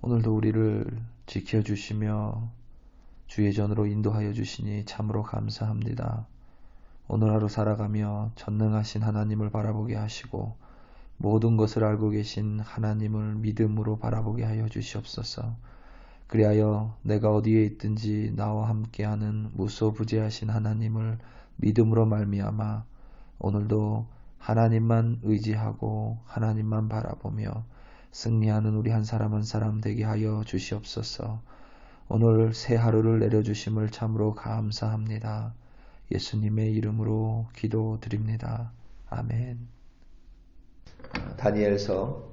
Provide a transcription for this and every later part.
오늘도 우리를 지켜주시며 주의 전으로 인도하여 주시니 참으로 감사합니다. 오늘 하루 살아가며 전능하신 하나님을 바라보게 하시고 모든 것을 알고 계신 하나님을 믿음으로 바라보게 하여 주시옵소서. 그리하여 내가 어디에 있든지 나와 함께하는 무소부재하신 하나님을 믿음으로 말미암아 오늘도 하나님만 의지하고 하나님만 바라보며 승리하는 우리 한 사람 한 사람 되게 하여 주시옵소서. 오늘 새 하루를 내려주심을 참으로 감사합니다. 예수님의 이름으로 기도드립니다. 아멘. 다니엘서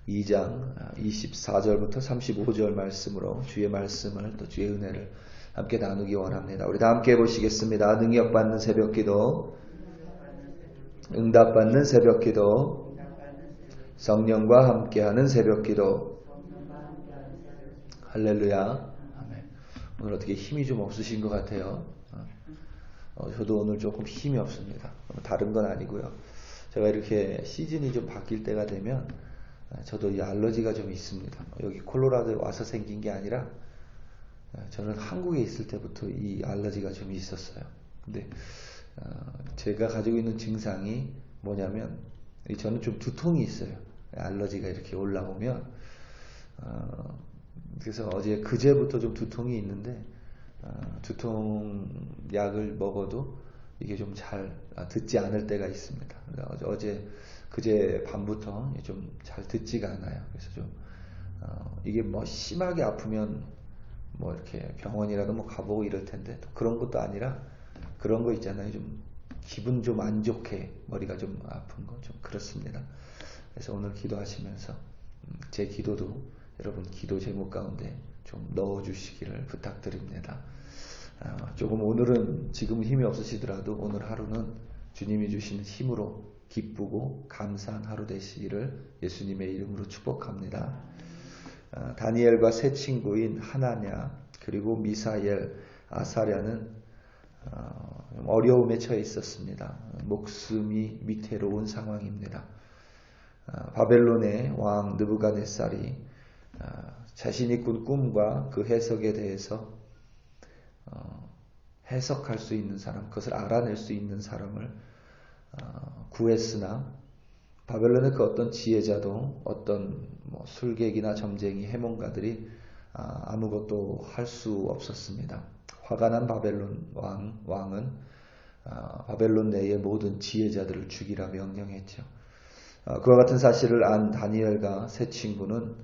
2장 24절부터 35절 말씀으로 주의 말씀을 또 주의 은혜를 함께 나누기 원합니다. 우리 다 함께 보시겠습니다. 능력받는 새벽기도, 응답받는 새벽기도, 성령과 함께하는 새벽기도. 할렐루야. 아멘. 오늘 어떻게 힘이 좀 없으신 것 같아요. 저도 오늘 조금 힘이 없습니다. 다른 건 아니고요. 제가 이렇게 시즌이 좀 바뀔 때가 되면 저도 이 알러지가 좀 있습니다. 여기 콜로라도에 와서 생긴 게 아니라 저는 한국에 있을 때부터 이 알러지가 좀 있었어요. 근데 제가 가지고 있는 증상이 뭐냐면 저는 좀 두통이 있어요. 알러지가 이렇게 올라오면 그래서 그제부터 좀 두통이 있는데 두통 약을 먹어도 이게 좀 잘 듣지 않을 때가 있습니다. 그제 밤부터 좀 잘 듣지가 않아요. 그래서 좀 이게 뭐 심하게 아프면 뭐 이렇게 병원이라도 뭐 가보고 이럴 텐데 또 그런 것도 아니라 그런 거 있잖아요. 좀 기분 좀 안 좋게 머리가 좀 아픈 거 좀 그렇습니다. 그래서 오늘 기도하시면서 제 기도도 여러분 기도 제목 가운데 좀 넣어주시기를 부탁드립니다. 조금 오늘은 지금 힘이 없으시더라도 오늘 하루는 주님이 주신 힘으로 기쁘고 감사한 하루 되시기를 예수님의 이름으로 축복합니다. 다니엘과 세 친구인 하나냐 그리고 미사엘, 아사랴는 어려움에 처해 있었습니다. 목숨이 위태로운 상황입니다. 바벨론의 왕 느부갓네살이 자신이 꾼 꿈과 그 해석에 대해서 해석할 수 있는 사람, 그것을 알아낼 수 있는 사람을 구했으나 바벨론의 그 어떤 지혜자도 어떤 술객이나 점쟁이 해몽가들이 아무것도 할 수 없었습니다. 화가 난 바벨론 왕은 바벨론 내의 모든 지혜자들을 죽이라 명령했죠. 그와 같은 사실을 안 다니엘과 세 친구는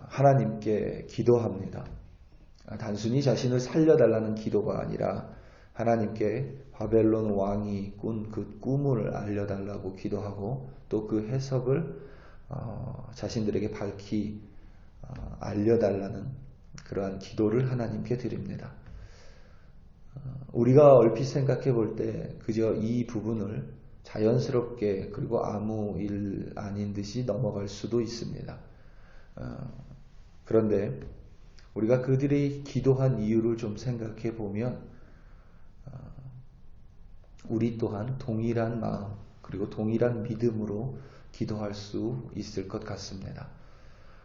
하나님께 기도합니다. 단순히 자신을 살려달라는 기도가 아니라 하나님께 바벨론 왕이 꾼 그 꿈을 알려달라고 기도하고 또 그 해석을 자신들에게 밝히 알려달라는 그러한 기도를 하나님께 드립니다. 우리가 얼핏 생각해 볼 때 그저 이 부분을 자연스럽게 그리고 아무 일 아닌 듯이 넘어갈 수도 있습니다. 그런데 우리가 그들이 기도한 이유를 좀 생각해 보면 우리 또한 동일한 마음 그리고 동일한 믿음으로 기도할 수 있을 것 같습니다.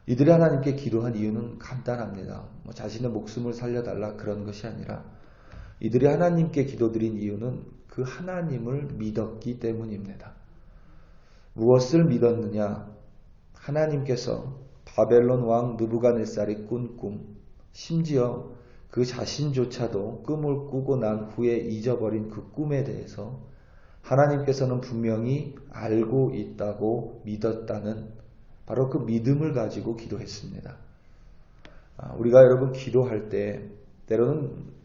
이들이 하나님께 기도한 이유는 간단합니다. 자신의 목숨을 살려달라 그런 것이 아니라 이들이 하나님께 기도드린 이유는 그 하나님을 믿었기 때문입니다. 무엇을 믿었느냐? 하나님께서 바벨론 왕 느부갓네살이 꾼 꿈, 심지어 그 자신조차도 꿈을 꾸고 난 후에 잊어버린 그 꿈에 대해서 하나님께서는 분명히 알고 있다고 믿었다는 바로 그 믿음을 가지고 기도했습니다. 우리가 여러분 기도할 때 때로는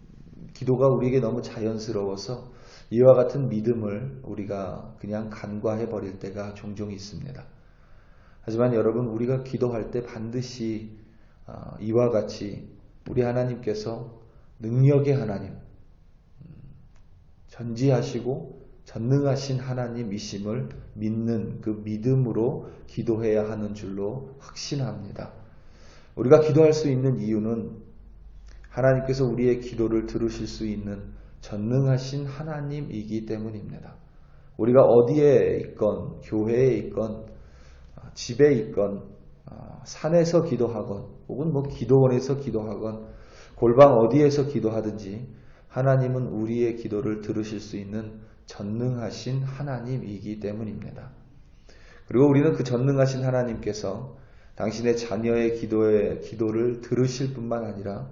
기도가 우리에게 너무 자연스러워서 이와 같은 믿음을 우리가 그냥 간과해 버릴 때가 종종 있습니다. 하지만 여러분 우리가 기도할 때 반드시 이와 같이 우리 하나님께서 능력의 하나님, 전지하시고 전능하신 하나님이심을 믿는 그 믿음으로 기도해야 하는 줄로 확신합니다. 우리가 기도할 수 있는 이유는 하나님께서 우리의 기도를 들으실 수 있는 전능하신 하나님이기 때문입니다. 우리가 어디에 있건 교회에 있건 집에 있건 산에서 기도하건 혹은 뭐 기도원에서 기도하건 골방 어디에서 기도하든지 하나님은 우리의 기도를 들으실 수 있는 전능하신 하나님이기 때문입니다. 그리고 우리는 그 전능하신 하나님께서 당신의 자녀의 기도를 들으실 뿐만 아니라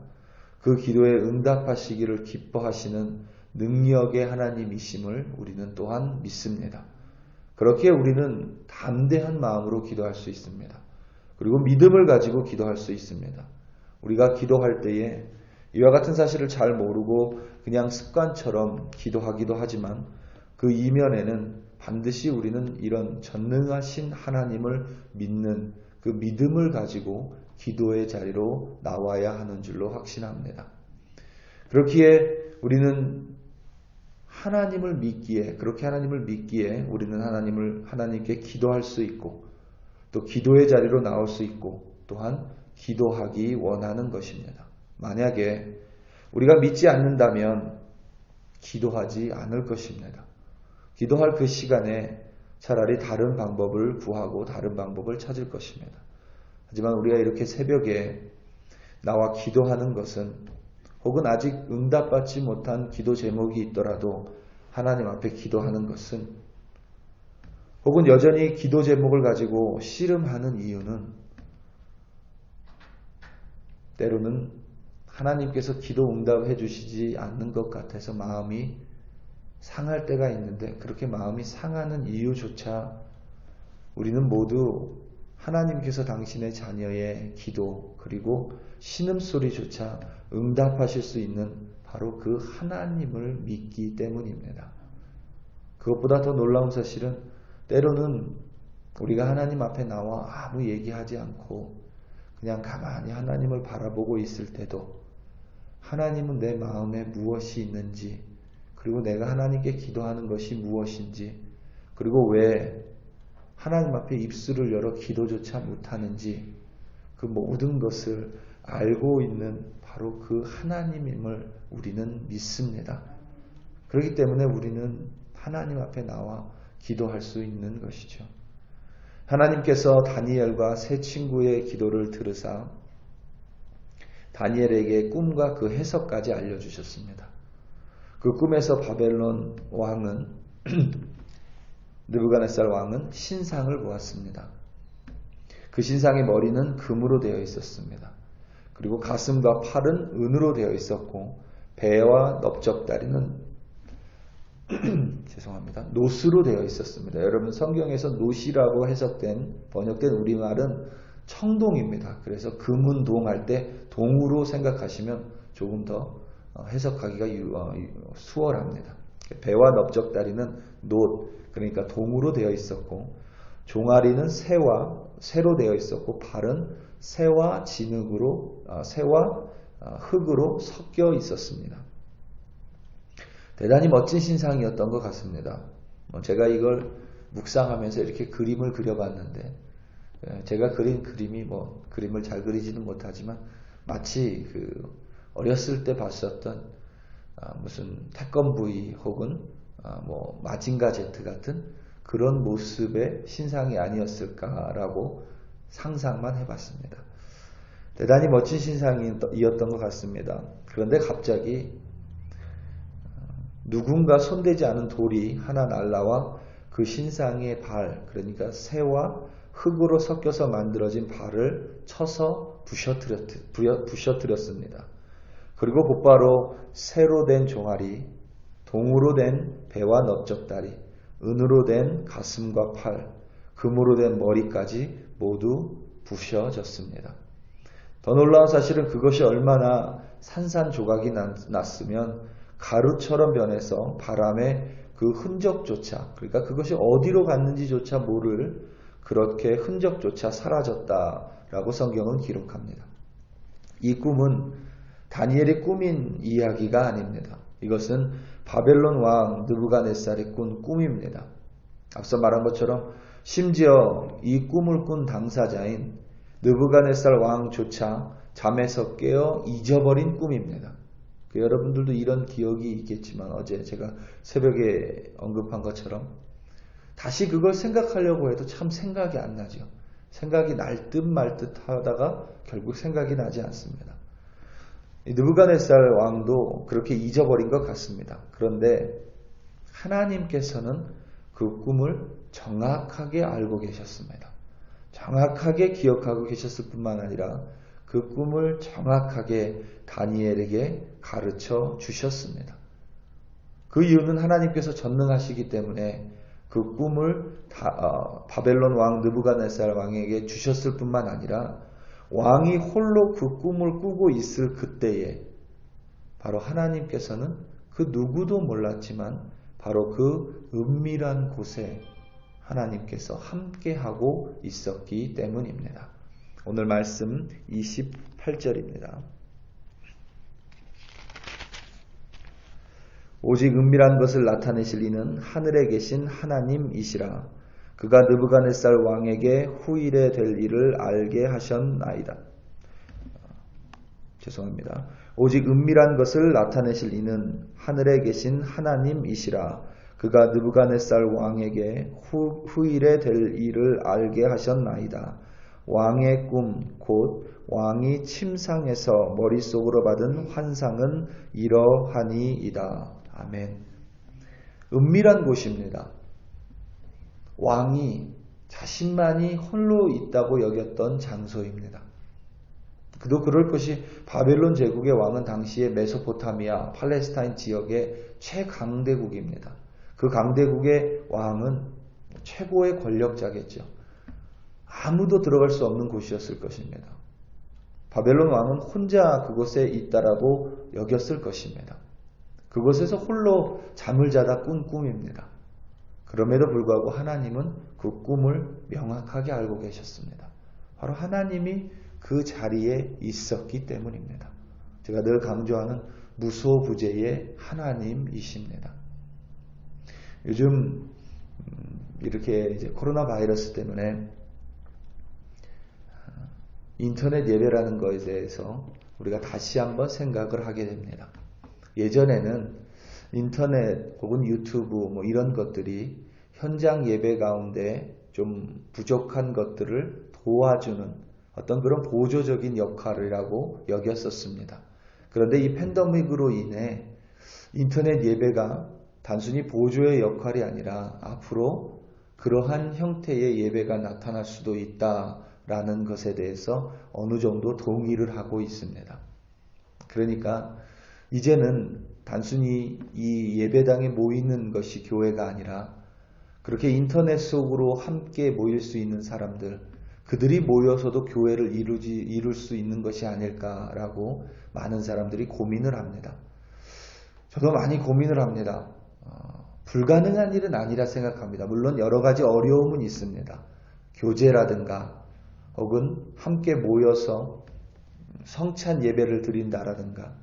그 기도에 응답하시기를 기뻐하시는 능력의 하나님이심을 우리는 또한 믿습니다. 그렇게 우리는 담대한 마음으로 기도할 수 있습니다. 그리고 믿음을 가지고 기도할 수 있습니다. 우리가 기도할 때에 이와 같은 사실을 잘 모르고 그냥 습관처럼 기도하기도 하지만 그 이면에는 반드시 우리는 이런 전능하신 하나님을 믿는 그 믿음을 가지고 기도의 자리로 나와야 하는 줄로 확신합니다. 그렇기에 우리는 하나님을 믿기에, 그렇게 하나님을 믿기에 우리는 하나님께 기도할 수 있고 또 기도의 자리로 나올 수 있고 또한 기도하기 원하는 것입니다. 만약에 우리가 믿지 않는다면 기도하지 않을 것입니다. 기도할 그 시간에 차라리 다른 방법을 구하고 다른 방법을 찾을 것입니다. 하지만 우리가 이렇게 새벽에 나와 기도하는 것은 혹은 아직 응답받지 못한 기도 제목이 있더라도 하나님 앞에 기도하는 것은 혹은 여전히 기도 제목을 가지고 씨름하는 이유는 때로는 하나님께서 기도 응답해 주시지 않는 것 같아서 마음이 상할 때가 있는데 그렇게 마음이 상하는 이유조차 우리는 모두 하나님께서 당신의 자녀의 기도 그리고 신음소리조차 응답하실 수 있는 바로 그 하나님을 믿기 때문입니다. 그것보다 더 놀라운 사실은 때로는 우리가 하나님 앞에 나와 아무 얘기하지 않고 그냥 가만히 하나님을 바라보고 있을 때도 하나님은 내 마음에 무엇이 있는지 그리고 내가 하나님께 기도하는 것이 무엇인지 그리고 왜 하나님 앞에 입술을 열어 기도조차 못하는지 그 모든 것을 알고 있는 바로 그 하나님임을 우리는 믿습니다. 그렇기 때문에 우리는 하나님 앞에 나와 기도할 수 있는 것이죠. 하나님께서 다니엘과 세 친구의 기도를 들으사 다니엘에게 꿈과 그 해석까지 알려주셨습니다. 그 꿈에서 바벨론 왕은 느부갓네살 왕은 신상을 보았습니다. 그 신상의 머리는 금으로 되어 있었습니다. 그리고 가슴과 팔은 은으로 되어 있었고 배와 넓적다리는 죄송합니다. 노스로 되어 있었습니다. 여러분 성경에서 노시라고 번역된 우리말은 청동입니다. 그래서 금은동 할 때 동으로 생각하시면 조금 더 해석하기가 수월합니다. 배와 넓적다리는 놋 그러니까 동으로 되어 있었고 종아리는 새로 되어 있었고 발은 새와 흙으로 섞여 있었습니다. 대단히 멋진 신상이었던 것 같습니다. 제가 이걸 묵상하면서 이렇게 그림을 그려봤는데 제가 그린 그림이 그림을 잘 그리지는 못하지만 마치 어렸을 때 봤었던 무슨 태권브이 혹은 마징가 제트 같은 그런 모습의 신상이 아니었을까라고 상상만 해봤습니다. 대단히 멋진 신상이었던 것 같습니다. 그런데 갑자기 누군가 손대지 않은 돌이 하나 날라와 그 신상의 발, 그러니까 새와 흙으로 섞여서 만들어진 발을 쳐서 부셔뜨렸습니다. 그리고 곧바로 새로 된 종아리, 동으로 된 배와 넓적다리, 은으로 된 가슴과 팔, 금으로 된 머리까지 모두 부셔졌습니다. 더 놀라운 사실은 그것이 얼마나 산산조각이 났으면 가루처럼 변해서 바람에 그 흔적조차, 그러니까 그것이 어디로 갔는지조차 모를 그렇게 흔적조차 사라졌다라고 성경은 기록합니다. 이 꿈은 다니엘이 꾸민 이야기가 아닙니다. 이것은 바벨론 왕 느부갓네살이 꾼 꿈입니다. 앞서 말한 것처럼 심지어 이 꿈을 꾼 당사자인 느부갓네살 왕조차 잠에서 깨어 잊어버린 꿈입니다. 여러분들도 이런 기억이 있겠지만 어제 제가 새벽에 언급한 것처럼 다시 그걸 생각하려고 해도 참 생각이 안 나죠. 생각이 날 듯 말 듯 하다가 결국 생각이 나지 않습니다. 느부갓네살 왕도 그렇게 잊어버린 것 같습니다. 그런데 하나님께서는 그 꿈을 정확하게 알고 계셨습니다. 정확하게 기억하고 계셨을 뿐만 아니라 그 꿈을 정확하게 다니엘에게 가르쳐 주셨습니다. 그 이유는 하나님께서 전능하시기 때문에 그 꿈을 바벨론 왕 느부갓네살 왕에게 주셨을 뿐만 아니라 왕이 홀로 그 꿈을 꾸고 있을 그때에 바로 하나님께서는 그 누구도 몰랐지만 바로 그 은밀한 곳에 하나님께서 함께하고 있었기 때문입니다. 오늘 말씀 28절입니다. 오직 은밀한 것을 나타내실 이는 하늘에 계신 하나님이시라. 그가 느부갓네살 왕에게 후일에 될 일을 알게 하셨나이다. 죄송합니다. 오직 은밀한 것을 나타내실 이는 하늘에 계신 하나님이시라. 그가 느부갓네살 왕에게 후일에 될 일을 알게 하셨나이다. 왕의 꿈, 곧 왕이 침상에서 머릿속으로 받은 환상은 이러하니이다. 아멘. 은밀한 곳입니다. 왕이 자신만이 홀로 있다고 여겼던 장소입니다. 그도 그럴 것이 바벨론 제국의 왕은 당시에 메소포타미아, 팔레스타인 지역의 최강대국입니다. 그 강대국의 왕은 최고의 권력자겠죠. 아무도 들어갈 수 없는 곳이었을 것입니다. 바벨론 왕은 혼자 그곳에 있다라고 여겼을 것입니다. 그곳에서 홀로 잠을 자다 꾼 꿈입니다. 그럼에도 불구하고 하나님은 그 꿈을 명확하게 알고 계셨습니다. 바로 하나님이 그 자리에 있었기 때문입니다. 제가 늘 강조하는 무소부재의 하나님이십니다. 요즘 이렇게 이제 코로나 바이러스 때문에 인터넷 예배라는 것에 대해서 우리가 다시 한번 생각을 하게 됩니다. 예전에는 인터넷 혹은 유튜브 뭐 이런 것들이 현장 예배 가운데 좀 부족한 것들을 도와주는 어떤 그런 보조적인 역할이라고 여겼었습니다. 그런데 이 팬데믹으로 인해 인터넷 예배가 단순히 보조의 역할이 아니라 앞으로 그러한 형태의 예배가 나타날 수도 있다라는 것에 대해서 어느 정도 동의를 하고 있습니다. 그러니까 이제는 단순히 이 예배당에 모이는 것이 교회가 아니라 그렇게 인터넷 속으로 함께 모일 수 있는 사람들, 그들이 모여서도 교회를 이룰 수 있는 것이 아닐까라고 많은 사람들이 고민을 합니다. 저도 많이 고민을 합니다. 불가능한 일은 아니라 생각합니다. 물론 여러 가지 어려움은 있습니다. 교제라든가 혹은 함께 모여서 성찬 예배를 드린다라든가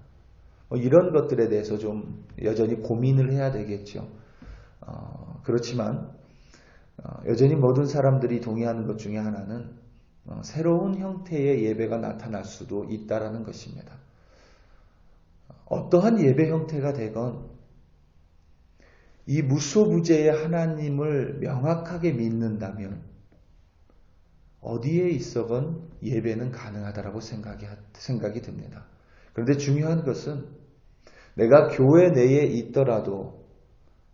이런 것들에 대해서 좀 여전히 고민을 해야 되겠죠. 그렇지만 여전히 모든 사람들이 동의하는 것 중에 하나는 새로운 형태의 예배가 나타날 수도 있다라는 것입니다. 어떠한 예배 형태가 되건 이 무소부재의 하나님을 명확하게 믿는다면 어디에 있어건 예배는 가능하다라고 생각이 듭니다. 그런데 중요한 것은 내가 교회 내에 있더라도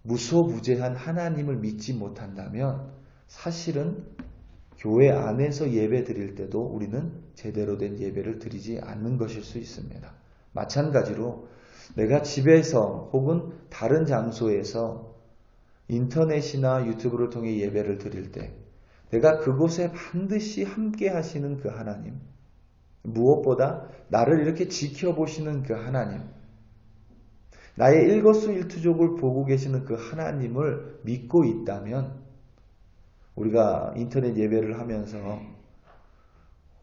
무소부재한 하나님을 믿지 못한다면 사실은 교회 안에서 예배 드릴 때도 우리는 제대로 된 예배를 드리지 않는 것일 수 있습니다. 마찬가지로 내가 집에서 혹은 다른 장소에서 인터넷이나 유튜브를 통해 예배를 드릴 때 내가 그곳에 반드시 함께 하시는 그 하나님, 무엇보다 나를 이렇게 지켜보시는 그 하나님, 나의 일거수일투족을 보고 계시는 그 하나님을 믿고 있다면 우리가 인터넷 예배를 하면서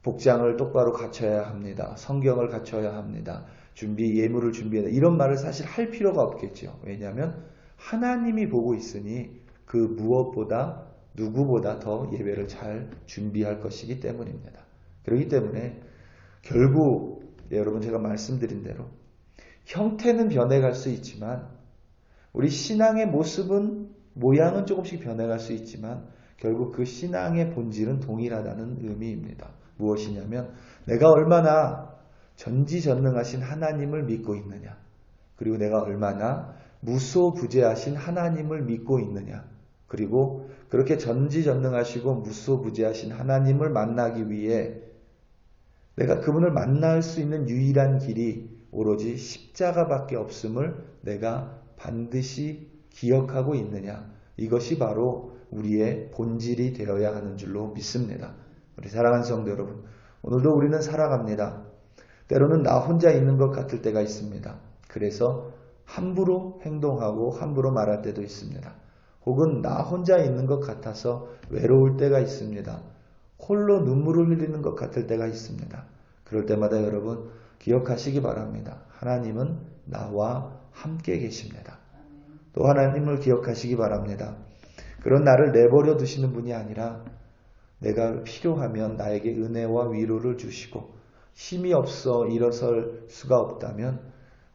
복장을 똑바로 갖춰야 합니다. 성경을 갖춰야 합니다. 예물을 준비해야 합니다. 이런 말을 사실 할 필요가 없겠죠. 왜냐하면 하나님이 보고 있으니 그 무엇보다 누구보다 더 예배를 잘 준비할 것이기 때문입니다. 그렇기 때문에 결국 여러분 제가 말씀드린 대로 형태는 변해갈 수 있지만 우리 신앙의 모습은 모양은 조금씩 변해갈 수 있지만 결국 그 신앙의 본질은 동일하다는 의미입니다. 무엇이냐면 내가 얼마나 전지전능하신 하나님을 믿고 있느냐, 그리고 내가 얼마나 무소부재하신 하나님을 믿고 있느냐, 그리고 그렇게 전지전능하시고 무소부재하신 하나님을 만나기 위해 내가 그분을 만날 수 있는 유일한 길이 오로지 십자가밖에 없음을 내가 반드시 기억하고 있느냐, 이것이 바로 우리의 본질이 되어야 하는 줄로 믿습니다. 우리 사랑하는 성도 여러분, 오늘도 우리는 살아갑니다. 때로는 나 혼자 있는 것 같을 때가 있습니다. 그래서 함부로 행동하고 함부로 말할 때도 있습니다. 혹은 나 혼자 있는 것 같아서 외로울 때가 있습니다. 홀로 눈물을 흘리는 것 같을 때가 있습니다. 그럴 때마다 여러분 기억하시기 바랍니다. 하나님은 나와 함께 계십니다. 또 하나님을 기억하시기 바랍니다. 그런 나를 내버려 두시는 분이 아니라 내가 필요하면 나에게 은혜와 위로를 주시고 힘이 없어 일어설 수가 없다면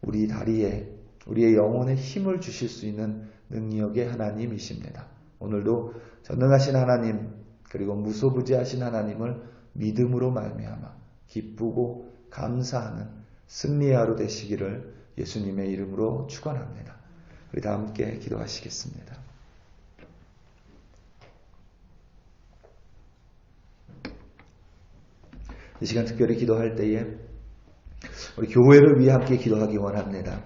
우리 다리에 우리의 영혼에 힘을 주실 수 있는 능력의 하나님이십니다. 오늘도 전능하신 하나님 그리고 무소부재하신 하나님을 믿음으로 말미암아 기쁘고 감사하는 승리의 하루 되시기를 예수님의 이름으로 축원합니다. 우리 다 함께 기도하시겠습니다. 이 시간 특별히 기도할 때에 우리 교회를 위해 함께 기도하기 원합니다.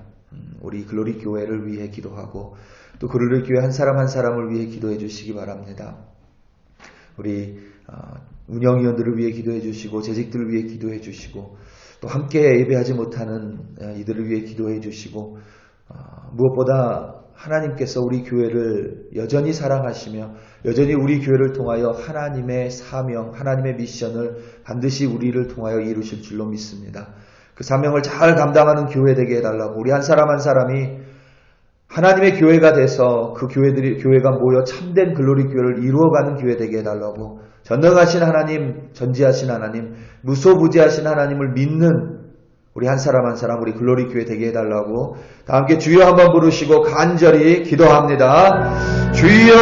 우리 글로리 교회를 위해 기도하고 또 글로리 교회 한 사람 한 사람을 위해 기도해 주시기 바랍니다. 우리 운영위원들을 위해 기도해 주시고 재직들을 위해 기도해 주시고 또 함께 예배하지 못하는 이들을 위해 기도해 주시고 무엇보다 하나님께서 우리 교회를 여전히 사랑하시며 여전히 우리 교회를 통하여 하나님의 사명, 하나님의 미션을 반드시 우리를 통하여 이루실 줄로 믿습니다. 그 사명을 잘 감당하는 교회 되게 해달라고 우리 한 사람 한 사람이 하나님의 교회가 돼서 그 교회가 모여 참된 글로리 교회를 이루어가는 교회 되게 해달라고 전능하신 하나님, 전지하신 하나님, 무소부재하신 하나님을 믿는 우리 한 사람 한 사람 우리 글로리 교회 되게 해달라고 다 함께 주여 한번 부르시고 간절히 기도합니다. 주여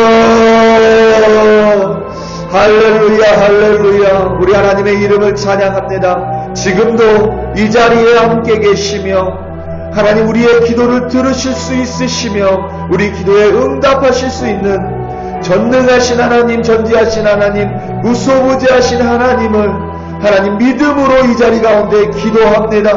할렐루야 할렐루야. 우리 하나님의 이름을 찬양합니다. 지금도 이 자리에 함께 계시며 하나님 우리의 기도를 들으실 수 있으시며 우리 기도에 응답하실 수 있는 전능하신 하나님, 전지하신 하나님, 무소부재하신 하나님을 하나님 믿음으로 이 자리 가운데 기도합니다.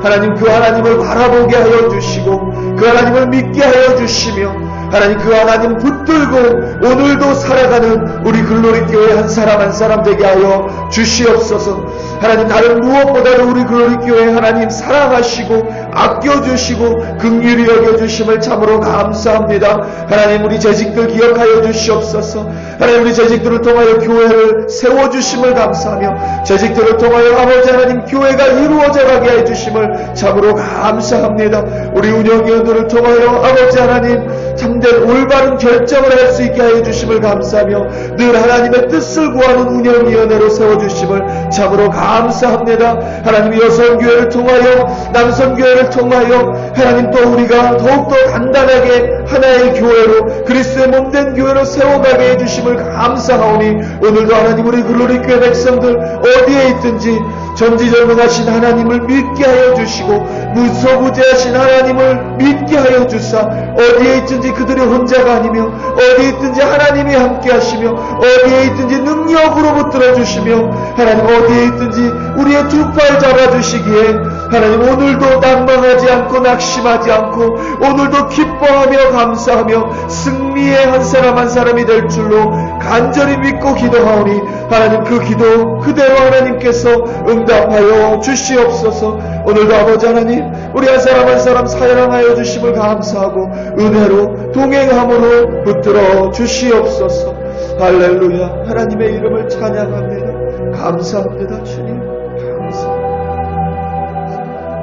하나님 그 하나님을 바라보게 하여 주시고 그 하나님을 믿게 하여 주시며 하나님 그 하나님 붙들고 오늘도 살아가는 우리 글로리 교회 한 사람 한 사람 되게 하여 주시옵소서. 하나님 다른 무엇보다도 우리 글로리 교회 하나님 사랑하시고 아껴주시고 긍휼히 여겨주심을 참으로 감사합니다. 하나님 우리 재직들 기억하여 주시옵소서. 하나님 우리 재직들을 통하여 교회를 세워주심을 감사하며 재직들을 통하여 아버지 하나님 교회가 이루어져 가게 해주심을 참으로 감사합니다. 우리 운영위원들을 통하여 아버지 하나님 참된 올바른 결정을 할 수 있게 하여 주심을 감사하며 늘 하나님의 뜻을 구하는 운영위원회로 세워주심을 참으로 감사합니다. 하나님 여성교회를 통하여 남성교회를 통하여 하나님 또 우리가 더욱더 단단하게 하나의 교회로 그리스도의 몸된 교회로 세워가게 해주심을 감사하오니 오늘도 하나님 우리 글로리 교회 백성들 어디에 있든지 전지전능하신 하나님을 믿게 하여 주시고 무소부재하신 하나님을 믿게 하여 주사 어디에 있든지 그들이 혼자가 아니며 어디에 있든지 하나님이 함께 하시며 어디에 있든지 능력으로 붙들어 주시며 하나님 어디에 있든지 우리의 두 팔 잡아주시기에 하나님 오늘도 낭망하지 않고 낙심하지 않고 오늘도 기뻐하며 감사하며 승리의 한 사람 한 사람이 될 줄로 간절히 믿고 기도하오니 하나님 그 기도 그대로 하나님께서 응답하여 주시옵소서. 오늘도 아버지 하나님 우리 한 사람 한 사람 사랑하여 주심을 감사하고 은혜로 동행함으로 붙들어 주시옵소서. 할렐루야. 하나님의 이름을 찬양합니다. 감사합니다 주님.